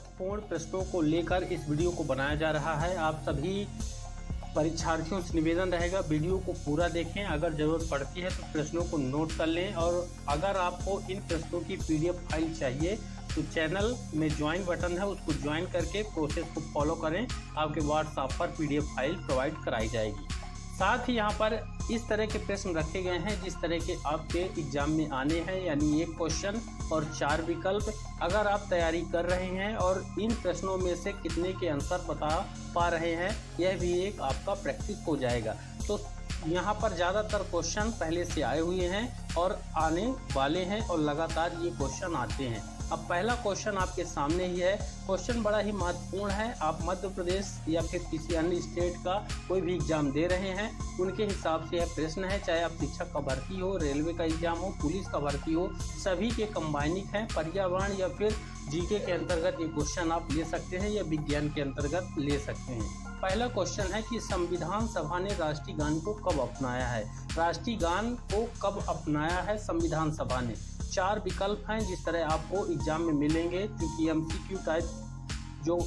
महत्वपूर्ण प्रश्नों को लेकर इस वीडियो को बनाया जा रहा है। आप सभी परीक्षार्थियों से निवेदन रहेगा, वीडियो को पूरा देखें। अगर ज़रूरत पड़ती है तो प्रश्नों को नोट कर लें, और अगर आपको इन प्रश्नों की PDF फाइल चाहिए तो चैनल में ज्वाइन बटन है, उसको ज्वाइन करके प्रोसेस को फॉलो करें। आपके व्हाट्सएप पर PDF फाइल प्रोवाइड कराई जाएगी। साथ ही यहाँ पर इस तरह के प्रश्न रखे गए हैं जिस तरह के आपके एग्जाम में आने हैं, यानी एक क्वेश्चन और 4 विकल्प। अगर आप तैयारी कर रहे हैं और इन प्रश्नों में से कितने के आंसर बता पा रहे हैं, यह भी एक आपका प्रैक्टिस हो जाएगा। तो यहाँ पर ज़्यादातर क्वेश्चन पहले से आए हुए हैं और आने वाले हैं, और लगातार ये क्वेश्चन आते हैं। अब पहला क्वेश्चन आपके सामने ही है। क्वेश्चन बड़ा ही महत्वपूर्ण है। आप मध्य प्रदेश या फिर किसी अन्य स्टेट का कोई भी एग्जाम दे रहे हैं, उनके हिसाब से यह प्रश्न है। चाहे आप शिक्षक का भर्ती हो, रेलवे का एग्जाम हो, पुलिस का भर्ती हो, सभी के कंबाइनिंग हैं। पर्यावरण या फिर जीके के अंतर्गत ये क्वेश्चन आप ले सकते हैं या विज्ञान के अंतर्गत ले सकते हैं। पहला क्वेश्चन है कि संविधान सभा ने राष्ट्रीय गान को कब अपनाया है। राष्ट्रीय गान को कब अपनाया है संविधान सभा ने? 4 विकल्प हैं जिस तरह आपको एग्जाम में मिलेंगे, क्योंकि MCQ टाइप जो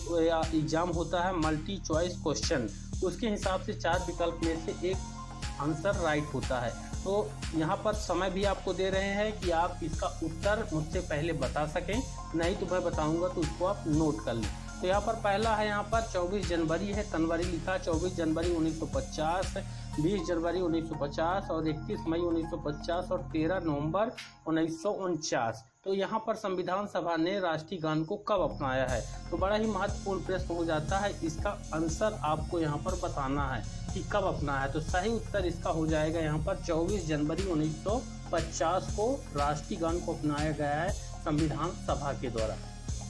एग्जाम होता है, मल्टी चॉइस क्वेश्चन, उसके हिसाब से 4 विकल्प में से एक आंसर राइट होता है। तो यहाँ पर समय भी आपको दे रहे हैं कि आप इसका उत्तर मुझसे पहले बता सकें, नहीं तो मैं बताऊंगा तो उसको आप नोट कर लें। तो यहाँ पर पहला है, यहाँ पर 24 जनवरी है, तनवरी लिखा, 24 जनवरी 1950, 20 जनवरी 1950 और 31 मई 1950 और 13 नवंबर 1949। तो यहाँ पर संविधान सभा ने राष्ट्रीय गान को कब अपनाया है? तो बड़ा ही महत्वपूर्ण प्रश्न हो जाता है। इसका आंसर आपको यहाँ पर बताना है कि कब अपनाया है। तो सही उत्तर इसका हो जाएगा यहाँ पर 24 जनवरी 1950 को राष्ट्रीय गान को अपनाया गया है संविधान सभा के द्वारा।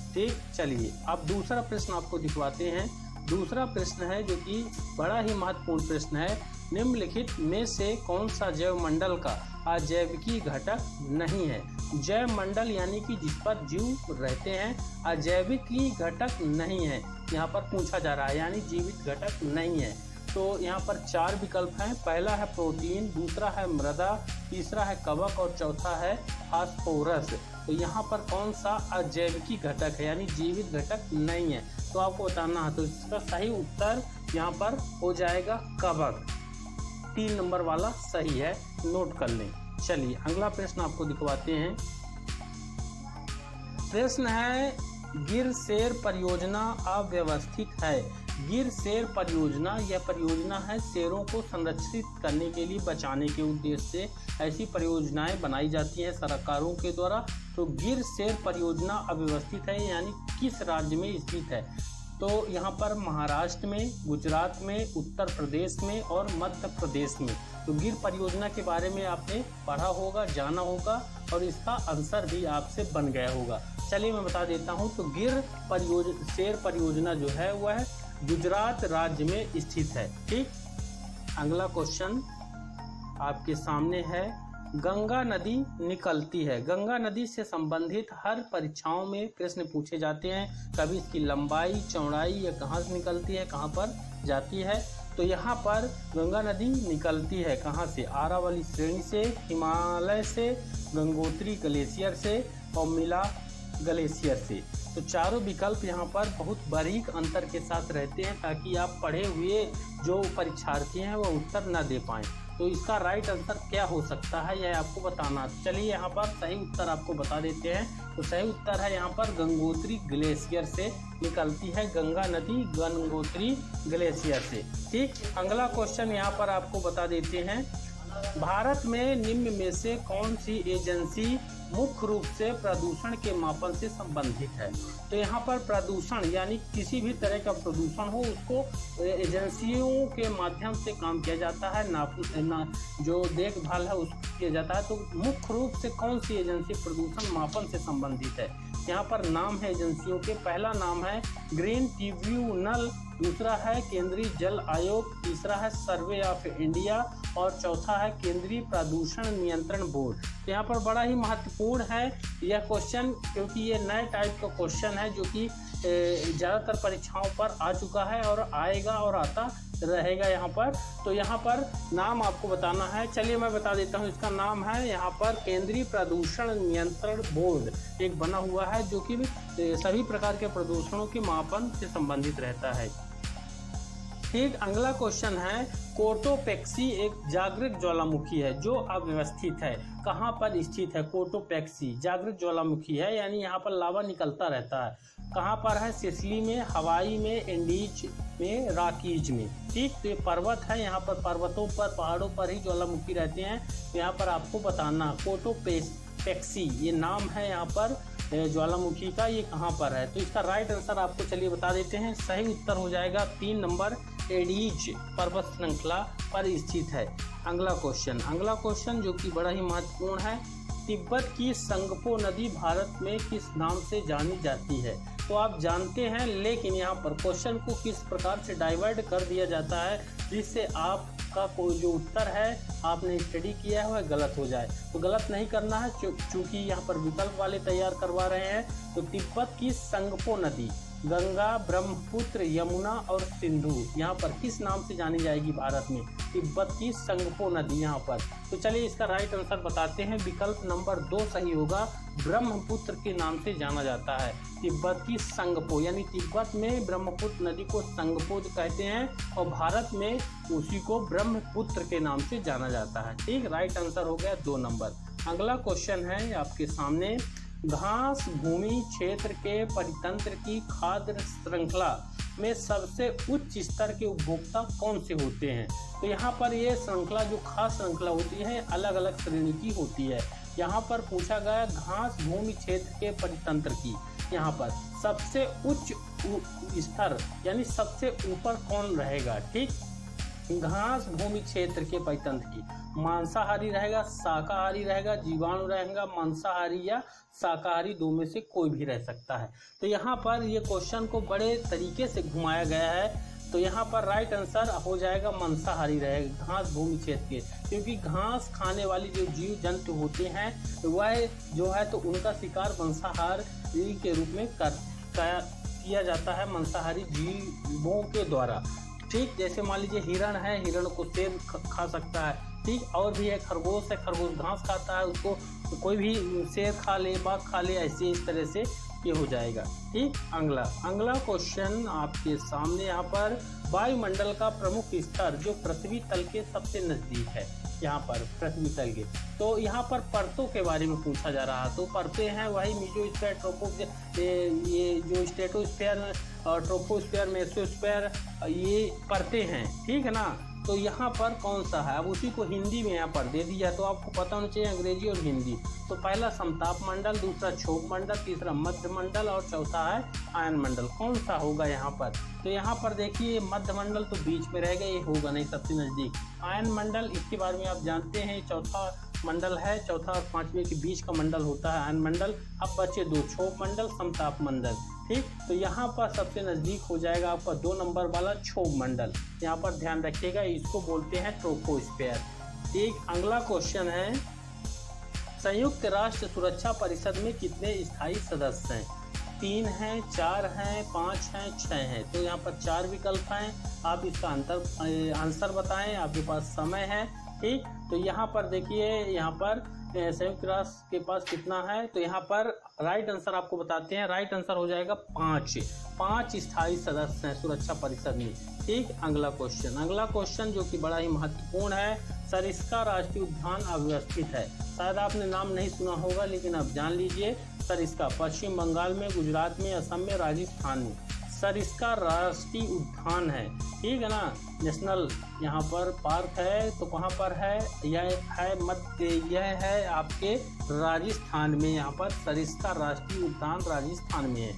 ठीक, चलिए अब दूसरा प्रश्न आपको दिखवाते हैं। दूसरा प्रश्न है जो कि बड़ा ही महत्वपूर्ण प्रश्न है। निम्नलिखित में से कौन सा जैव मंडल का अजैविकी घटक नहीं है? जैव मंडल यानी कि जिस पर जीव रहते हैं, अजैविकी घटक नहीं है, यहाँ पर पूछा जा रहा है, यानी जीवित घटक नहीं है। तो यहाँ पर 4 विकल्प हैं। पहला है प्रोटीन, दूसरा है मृदा, तीसरा है कवक और चौथा है फास्फोरस। तो यहाँ पर कौन सा अजैविकी घटक है, यानी जीवित घटक नहीं है, तो आपको बताना है। तो इसका सही उत्तर यहाँ पर हो जाएगा कवक। 3 नंबर वाला सही है, नोट कर लें। चलिए अगला प्रश्न आपको दिखवाते हैं। प्रश्न है, गिर शेर परियोजना अव्यवस्थित है। गिर शेर परियोजना, यह परियोजना है शेरों को संरक्षित करने के लिए, बचाने के उद्देश्य से ऐसी परियोजनाएं बनाई जाती हैं सरकारों के द्वारा। तो गिर शेर परियोजना अव्यवस्थित है, यानी किस राज्य में स्थित है? तो यहाँ पर महाराष्ट्र में, गुजरात में, उत्तर प्रदेश में और मध्य प्रदेश में। तो गिर परियोजना के बारे में आपने पढ़ा होगा, जाना होगा, और इसका आंसर भी आपसे बन गया होगा। चलिए मैं बता देता हूँ। तो गिर शेर परियोजना जो है वह गुजरात राज्य में स्थित है। ठीक, अगला क्वेश्चन आपके सामने है। गंगा नदी निकलती है। गंगा नदी से संबंधित हर परीक्षाओं में प्रश्न पूछे जाते हैं। कभी इसकी लंबाई, चौड़ाई या कहाँ से निकलती है, कहाँ पर जाती है। तो यहाँ पर गंगा नदी निकलती है कहाँ से? आरावली श्रेणी से, हिमालय से, गंगोत्री ग्लेशियर से और मिला ग्लेशियर से। तो चारों विकल्प यहाँ पर बहुत बारीक अंतर के साथ रहते हैं, ताकि आप पढ़े हुए जो परीक्षार्थी हैं वो उत्तर न दे पाएँ। तो इसका राइट आंसर क्या हो सकता है, यह आपको बताना। चलिए यहाँ पर सही उत्तर आपको बता देते हैं। तो सही उत्तर है यहाँ पर गंगोत्री ग्लेशियर से निकलती है गंगा नदी, गंगोत्री ग्लेशियर से। ठीक, अगला क्वेश्चन यहाँ पर आपको बता देते हैं। भारत में निम्न में से कौन सी एजेंसी मुख्य रूप से प्रदूषण के मापन से संबंधित है? तो यहाँ पर प्रदूषण यानी किसी भी तरह का प्रदूषण हो, उसको एजेंसियों के माध्यम से काम किया जाता है, जो देखभाल है उसको किया जाता है। तो मुख्य रूप से कौन सी एजेंसी प्रदूषण मापन से संबंधित है? यहाँ पर नाम है एजेंसियों के। पहला नाम है ग्रीन ट्रिब्यूनल, दूसरा है केंद्रीय जल आयोग, तीसरा है सर्वे ऑफ इंडिया और चौथा है केंद्रीय प्रदूषण नियंत्रण बोर्ड। तो यहाँ पर बड़ा ही महत्वपूर्ण है यह क्वेश्चन, क्योंकि ये नए टाइप का क्वेश्चन है जो कि ज़्यादातर परीक्षाओं पर आ चुका है और आएगा और आता रहेगा यहाँ पर। तो यहाँ पर नाम आपको बताना है। चलिए मैं बता देता हूँ, इसका नाम है यहाँ पर केंद्रीय प्रदूषण नियंत्रण बोर्ड एक बना हुआ है, जो कि सभी प्रकार के प्रदूषणों के मापन से संबंधित रहता है। ठीक, अगला क्वेश्चन है, कोटोपैक्सी एक जागृत ज्वालामुखी है जो अव्यवस्थित है, कहाँ पर स्थित है? कोटोपैक्सी जागृत ज्वालामुखी है, यानी यहाँ पर लावा निकलता रहता है। कहाँ पर है? सिसिली में, हवाई में, एंडीज में, रॉकीज में। ठीक, तो ये पर्वत है, यहाँ पर पर्वतों पर, पहाड़ों पर ही ज्वालामुखी रहते हैं। तो यहाँ पर आपको बताना कोटोपैक्सी ये नाम है यहाँ पर ज्वालामुखी का, ये कहाँ पर है? तो इसका राइट आंसर आपको चलिए बता देते हैं। सही उत्तर हो जाएगा 3 नंबर, एडीज पर्वत श्रृंखला पर स्थित है। अगला क्वेश्चन जो कि बड़ा ही महत्वपूर्ण है, तिब्बत की संगपो नदी भारत में किस नाम से जानी जाती है? तो आप जानते हैं, लेकिन यहाँ पर क्वेश्चन को किस प्रकार से डाइवर्ट कर दिया जाता है जिससे आपका कोई जो उत्तर है आपने स्टडी किया है वह गलत हो जाए। तो गलत नहीं करना है, चूंकि यहाँ पर विकल्प वाले तैयार करवा रहे हैं। तो तिब्बत की संगपो नदी गंगा, ब्रह्मपुत्र, यमुना और सिंधु यहाँ पर किस नाम से जानी जाएगी भारत में? तिब्बत की संगपो नदी यहाँ पर। तो चलिए इसका राइट आंसर बताते हैं। विकल्प नंबर 2 सही होगा, ब्रह्मपुत्र के नाम से जाना जाता है। तिब्बत की संगपो, यानी तिब्बत में ब्रह्मपुत्र नदी को संगपो कहते हैं और भारत में उसी को ब्रह्मपुत्र के नाम से जाना जाता है। ठीक, राइट आंसर हो गया 2 नंबर। अगला क्वेश्चन है आपके सामने, घास भूमि क्षेत्र के परितंत्र की खाद्य श्रृंखला में सबसे उच्च स्तर के उपभोक्ता कौन से होते हैं? तो यहाँ पर ये श्रृंखला जो खाद्य श्रृंखला होती है अलग अलग श्रेणी की होती है। यहाँ पर पूछा गया घास भूमि क्षेत्र के परितंत्र की, यहाँ पर सबसे उच्च स्तर यानी सबसे ऊपर कौन रहेगा? ठीक, घास भूमि क्षेत्र के परितंत्र की, मांसाहारी रहेगा, शाकाहारी रहेगा, जीवाणु रहेगा, मांसाहारी या शाकाहारी, दो में से कोई भी रह सकता है। तो यहाँ पर ये क्वेश्चन को बड़े तरीके से घुमाया गया है। तो यहाँ पर राइट आंसर हो जाएगा मांसाहारी रहेगा, घास भूमि क्षेत्र के, क्योंकि घास खाने वाली जो जीव जंतु होते हैं वह जो है तो उनका शिकार मांसाहारी के रूप में किया जाता है, मांसाहारी जीवों के द्वारा। ठीक, जैसे मान लीजिए हिरण है, हिरण को शेर खा सकता है। ठीक, और भी है खरगोश है, खरगोश घास खाता है, उसको कोई भी शेर खा ले, बाघ खा ले, ऐसे इस तरह से ये हो जाएगा। ठीक, अगला क्वेश्चन आपके सामने यहाँ पर, वायुमंडल का प्रमुख स्तर जो पृथ्वी तल के सबसे नजदीक है, यहाँ पर पृथ्वी तल के, तो यहाँ पर परतों के बारे में पूछा जा रहा है। तो परतें हैं वही मेसोस्फीयर, ये जो स्ट्रेटोस्फीयर और ट्रोपोस्फीयर, मेसोस्फीयर, ये परतें हैं। ठीक है ना, तो यहाँ पर कौन सा है? अब उसी को हिंदी में यहाँ पर दे दिया, तो आपको पता होना चाहिए अंग्रेजी और हिंदी। तो पहला समताप मंडल, दूसरा क्षोभ मंडल, तीसरा मध्य मंडल और चौथा है आयन मंडल। कौन सा होगा यहाँ पर? तो यहाँ पर देखिए मध्य मंडल तो बीच में रहेगा, ये होगा नहीं सबसे नजदीक। आयन मंडल इसके बारे में आप जानते हैं, चौथा मंडल है, चौथा और पांचवें के बीच का मंडल होता है आयन मंडल। अब बचे 2, क्षोभ मंडल, समताप मंडल। ठीक, तो यहाँ पर सबसे नजदीक हो जाएगा आपका 2 नंबर वाला क्षोभ मंडल। यहाँ पर ध्यान रखिएगा, इसको बोलते हैं ट्रोपोस्फीयर। ठीक, अगला क्वेश्चन है, संयुक्त राष्ट्र सुरक्षा परिषद में कितने स्थायी सदस्य हैं? 3 हैं, 4 हैं, 5 हैं, 6 हैं। तो यहाँ पर 4 विकल्प हैं, आप इसका आंसर बताएं, आपके पास समय है। ठीक, तो यहाँ पर देखिए, यहाँ पर संयुक्त राष्ट्र के पास कितना है? तो यहाँ पर राइट आंसर आपको बताते हैं, राइट आंसर हो जाएगा 5 स्थायी सदस्य हैं सुरक्षा परिषद में। ठीक, अगला क्वेश्चन जो कि बड़ा ही महत्वपूर्ण है, सरिस्का राष्ट्रीय उद्यान अव्यवस्थित है। शायद आपने नाम नहीं सुना होगा, लेकिन आप जान लीजिए, सरिस्का पश्चिम बंगाल में, गुजरात में, असम में, राजस्थान में सरिस्का राष्ट्रीय उद्यान है। ठीक है ना, नेशनल यहाँ पर पार्क है। तो कहाँ पर है? यह है आपके राजस्थान में, यहाँ पर सरिस्का राष्ट्रीय उद्यान राजस्थान में है।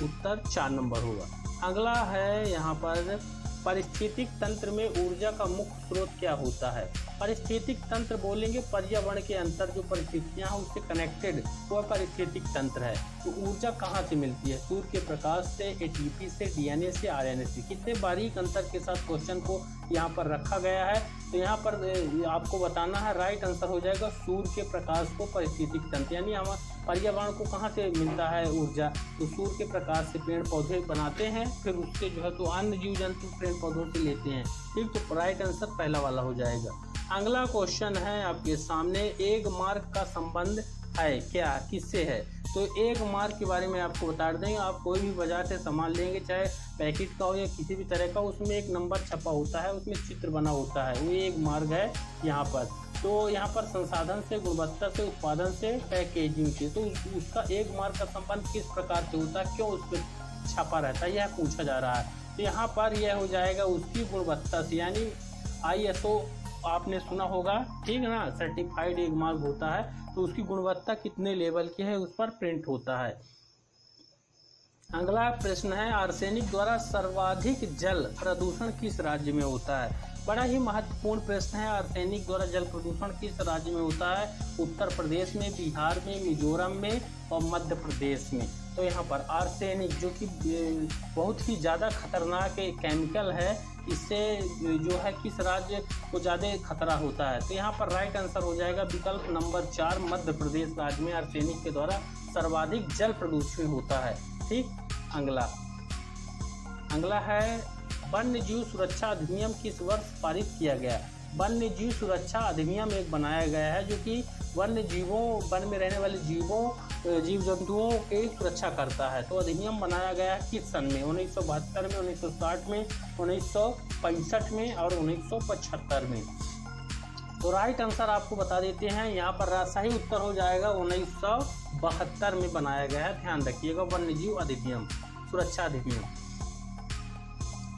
उत्तर 4 नंबर होगा। अगला है यहाँ पर, पारिस्थितिक तंत्र में ऊर्जा का मुख्य स्रोत क्या होता है? पारिस्थितिक तंत्र बोलेंगे पर्यावरण के अंतर जो परिस्थितियाँ हैं उससे कनेक्टेड, वह पारिस्थितिक तंत्र है। तो ऊर्जा कहाँ से मिलती है? सूर्य के प्रकाश से, एटीपी से, डीएनए से, आरएनए से। कितने बारीक अंतर के साथ क्वेश्चन को यहाँ पर रखा गया है। तो यहाँ पर आपको बताना है, राइट आंसर हो जाएगा सूर्य के प्रकाश को पारिस्थितिक तंत्र, यानी हम पर्यावरण को कहाँ से मिलता है ऊर्जा? तो सूर्य के प्रकाश से पेड़ पौधे बनाते हैं, फिर उससे जो है तो अन्य जीव जंतु पेड़ पौधों से लेते हैं। ठीक, तो राइट आंसर पहला वाला हो जाएगा। अगला क्वेश्चन है आपके सामने, एग मार्क का संबंध है क्या, किससे है। तो एक मार्क के बारे में आपको बता देंगे। आप कोई भी बाजार से सामान लेंगे, चाहे पैकेट का हो या किसी भी तरह का, उसमें एक नंबर छपा होता है, उसमें चित्र बना होता है, वो एक मार्क है यहाँ पर। तो यहाँ पर संसाधन से, गुणवत्ता से, उत्पादन से, पैकेजिंग से, तो उसका एक मार्क का संबंध किस प्रकार से होता है, क्यों उस पर छपा रहता है, यह पूछा जा रहा है। तो यहाँ पर यह हो जाएगा उसकी गुणवत्ता से, यानी ISO आपने सुना होगा, ठीक है ना, सर्टिफाइड एक मार्क होता है, तो उसकी गुणवत्ता कितने लेवल की है उस पर प्रिंट होता है। अगला प्रश्न है, आर्सेनिक द्वारा सर्वाधिक जल प्रदूषण किस राज्य में होता है। बड़ा ही महत्वपूर्ण प्रश्न है। आर्सेनिक द्वारा जल प्रदूषण किस राज्य में होता है। उत्तर प्रदेश में, बिहार में, मिजोरम में और मध्य प्रदेश में। तो यहाँ पर आर्सेनिक जो कि बहुत ही ज़्यादा खतरनाक केमिकल है, इससे जो है किस राज्य को ज़्यादा खतरा होता है। तो यहाँ पर राइट आंसर हो जाएगा विकल्प नंबर 4, मध्य प्रदेश राज्य में आर्सेनिक के द्वारा सर्वाधिक जल प्रदूषण होता है। ठीक। अगला है, वन्य जीव सुरक्षा अधिनियम किस वर्ष पारित किया गया। वन्य जीव सुरक्षा अधिनियम एक बनाया गया है जो कि वन्य जीवों, वन में रहने वाले जीव जंतुओं की सुरक्षा करता है। तो अधिनियम बनाया गया है किस सन में, 1972 में, 1960 में, 1965 में और 1975 में। तो राइट आंसर आपको बता देते हैं, यहाँ पर सही उत्तर हो जाएगा 1972 में बनाया गया है। ध्यान रखिएगा, वन्य जीव अधिनियम, सुरक्षा अधिनियम।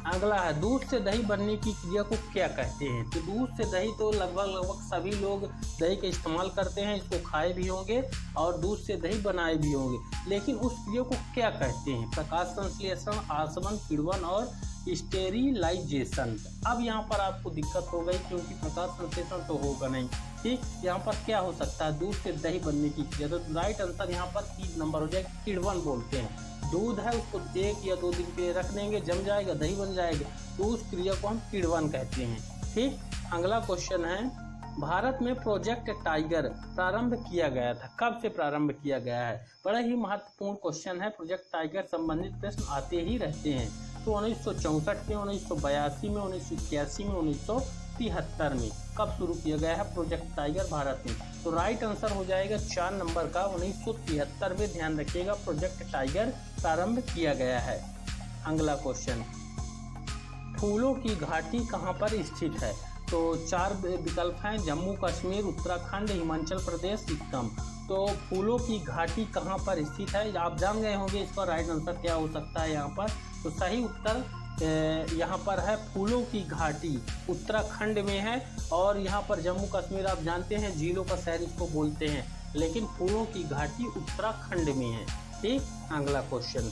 अगला है, दूध से दही बनने की क्रिया को क्या कहते हैं। तो दूध से दही तो लगभग सभी लोग दही का इस्तेमाल करते हैं, इसको खाए भी होंगे और दूध से दही बनाए भी होंगे, लेकिन उस क्रिया को क्या कहते हैं। प्रकाश संश्लेषण, आसवन, किण्वन और स्टेरिलाइजेशन। अब यहाँ पर आपको दिक्कत हो गई क्योंकि प्रकाश संश्लेषण तो होगा नहीं। ठीक, यहाँ पर क्या हो सकता है, दूध से दही बनने की क्रिया। तो राइट आंसर यहाँ पर 3 नंबर हो जाएगा, किण्वन बोलते हैं। दूध है, उसको 1 या 2 दिन के लिए रख देंगे, जम जाएगा, दही बन जाएगा, तो उस क्रिया को हम किण्वन कहते हैं। ठीक। अगला क्वेश्चन है, भारत में प्रोजेक्ट टाइगर प्रारंभ किया गया था, कब से प्रारंभ किया गया है। बड़ा ही महत्वपूर्ण क्वेश्चन है, प्रोजेक्ट टाइगर संबंधित प्रश्न आते ही रहते हैं। तो 1964 में, 1982 में, 1981 में, 1973 में कब शुरू किया गया है प्रोजेक्ट टाइगर भारत में। तो राइट आंसर हो जाएगा 4 नंबर का, 1973 में। ध्यान रखिएगा, प्रोजेक्ट टाइगर प्रारंभ किया गया है। अगला क्वेश्चन, फूलों की घाटी कहाँ पर स्थित है। तो 4 विकल्प हैं, जम्मू कश्मीर, उत्तराखंड, हिमाचल प्रदेश, सिक्किम। तो फूलों की घाटी कहाँ पर स्थित है, आप जान गए होंगे इसका राइट आंसर क्या हो सकता है यहाँ पर। तो सही उत्तर यहाँ पर है फूलों की घाटी, उत्तराखंड में है। और यहाँ पर जम्मू कश्मीर आप जानते हैं झीलों का शहर इसको बोलते हैं, लेकिन फूलों की घाटी उत्तराखंड में है। ठीक। अगला क्वेश्चन,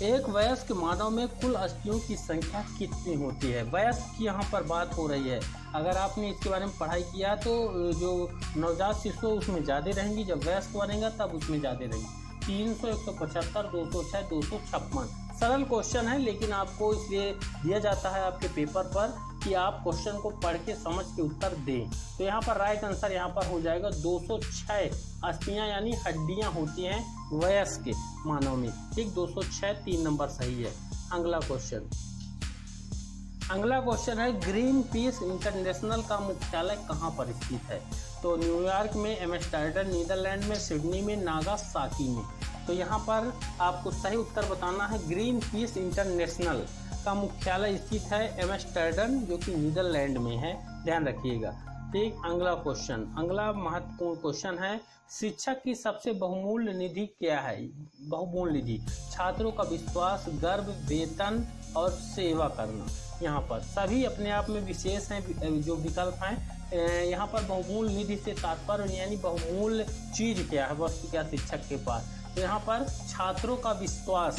एक वयस्क मानव में कुल अस्थियों की संख्या कितनी होती है। वयस्क की यहाँ पर बात हो रही है। अगर आपने इसके बारे में पढ़ाई किया तो जो नवजात शिशु उसमें ज़्यादा रहेंगी, जब वयस्क बनेगा तब उसमें ज़्यादा रहेंगी। 300, 175, 206, 256। सरल क्वेश्चन है, लेकिन आपको इसलिए दिया जाता है आपके पेपर पर कि आप क्वेश्चन को पढ़ के समझ के उत्तर दें। तो यहाँ पर राइट आंसर यहाँ पर हो जाएगा 206 अस्थियाँ यानी हड्डियाँ होती हैं वयस्क मानव में। ठीक, 206 3 नंबर सही है। अगला क्वेश्चन है, ग्रीन पीस इंटरनेशनल का मुख्यालय कहाँ पर स्थित है। तो न्यूयॉर्क में, एम्स्टर्डम नीदरलैंड में, सिडनी में, नागासाकी में। तो यहाँ पर आपको सही उत्तर बताना है, ग्रीन पीस इंटरनेशनल का मुख्यालय स्थित है एम्स्टर्डम, जो कि नीदरलैंड में है। ध्यान रखिएगा। ठीक। अगला महत्वपूर्ण क्वेश्चन है, शिक्षक की सबसे बहुमूल्य निधि क्या है। बहुमूल्य निधि, छात्रों का विश्वास, गर्व, वेतन और सेवा करना। यहाँ पर सभी अपने आप में विशेष हैं जो विकल्प हैं। यहाँ पर बहुमूल्य निधि से तात्पर्य यानी बहुमूल्य चीज क्या है, वस्तु क्या शिक्षक के पास। तो यहाँ पर छात्रों का विश्वास,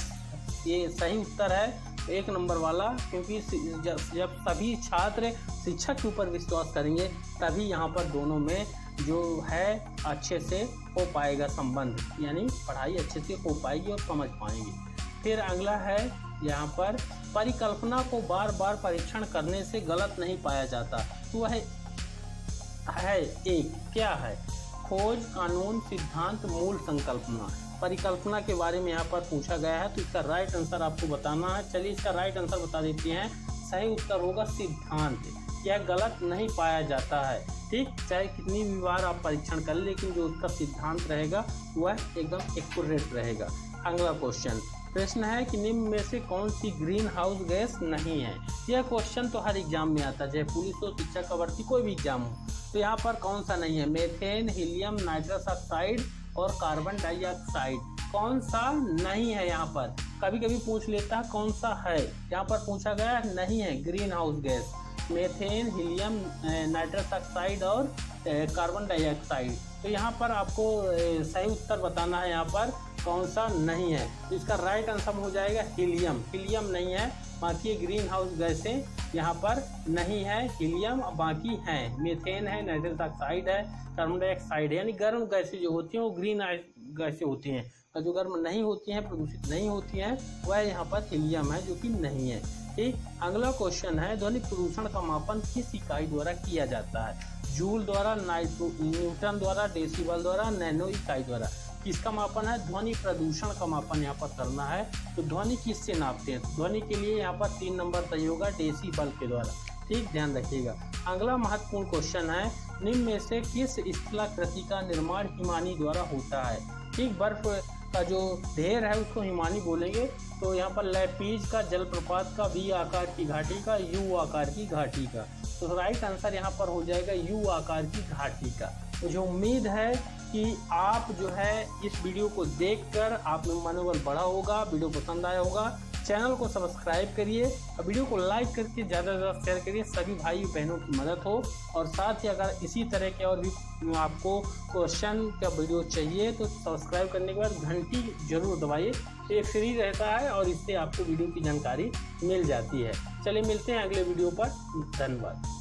ये सही उत्तर है 1 नंबर वाला, क्योंकि जब सभी छात्र शिक्षक के ऊपर विश्वास करेंगे तभी यहाँ पर दोनों में जो है अच्छे से हो पाएगा संबंध, यानी पढ़ाई अच्छे से हो पाएगी और समझ पाएंगे। फिर अगला है यहाँ पर, परिकल्पना को बार बार परीक्षण करने से गलत नहीं पाया जाता। तो वह है एक क्या है, खोज, कानून, सिद्धांत, मूल संकल्पना। परिकल्पना के बारे में यहाँ पर पूछा गया है, तो इसका राइट आंसर आपको बताना है। चलिए इसका राइट आंसर बता देते हैं, सही उत्तर होगा सिद्धांत। यह गलत नहीं पाया जाता है, ठीक, चाहे कितनी भी बार आप परीक्षण कर लें, लेकिन जो उसका सिद्धांत रहेगा वह एकदम एक्यूरेट रहेगा। अगला क्वेश्चन, प्रश्न है कि निम्न में से कौन सी ग्रीन हाउस गैस नहीं है। यह क्वेश्चन तो हर एग्जाम में आता है, चाहे पुलिस हो, शिक्षक का भर्ती, कोई भी एग्जाम हो। तो यहाँ पर कौन सा नहीं है, मीथेन, हीलियम, नाइट्रस ऑक्साइड और कार्बन डाइऑक्साइड, कौन सा नहीं है। यहाँ पर कभी कभी पूछ लेता है कौन सा है, यहाँ पर पूछा गया नहीं है green house gas, methane, helium, nitrous oxide और कार्बन डाइऑक्साइड। तो यहाँ पर आपको सही उत्तर बताना है, यहाँ पर कौन सा नहीं है। तो इसका राइट आंसर हो जाएगा हीलियम। हीलियम नहीं है, बाकी ग्रीन हाउस गैसें यहाँ पर नहीं है, हीलियम बाकी हैं। मीथेन है, नाइट्रस ऑक्साइड है, कार्बन डाइऑक्साइड है। यानी गर्म गैसें जो होती हैं वो ग्रीन गैसें होती हैं, और जो गर्म नहीं होती हैं, प्रदूषित नहीं होती हैं, वह यहाँ पर हीलियम है, जो कि नहीं है। ठीक, अगला क्वेश्चन है, ध्वनि प्रदूषण का मापन किस इकाई द्वारा किया जाता है। जूल द्वारा, न्यूटन द्वारा, डेसिबल द्वारा, नैनो इकाई द्वारा। किसका मापन है, ध्वनि प्रदूषण का मापन यहाँ पर करना है। तो ध्वनि किससे नापते हैं, ध्वनि के लिए यहाँ पर 3 नंबर सही होगा, डेसिबल के द्वारा। ठीक, ध्यान रखिएगा। अगला महत्वपूर्ण क्वेश्चन है, निम्न में से किस स्थलाकृति का निर्माण हिमानी द्वारा होता है। ठीक, बर्फ का जो ढेर है उसको हिमानी बोलेंगे। तो यहाँ पर लैपीज का, जलप्रपात का, वी आकार की घाटी का, यू आकार की घाटी का। तो राइट आंसर यहाँ पर हो जाएगा यू आकार की घाटी का। मुझे उम्मीद है कि आप जो है इस वीडियो को देखकर आप में मनोबल बढ़ा होगा, वीडियो पसंद आया होगा। चैनल को सब्सक्राइब करिए और वीडियो को लाइक करके ज़्यादा से ज़्यादा शेयर करिए, सभी भाई बहनों की मदद हो। और साथ ही अगर इसी तरह के और भी आपको क्वेश्चन का वीडियो चाहिए तो सब्सक्राइब करने के बाद घंटी जरूर दबाइए, ये फ्री रहता है और इससे आपको वीडियो की जानकारी मिल जाती है। चलिए मिलते हैं अगले वीडियो पर, धन्यवाद।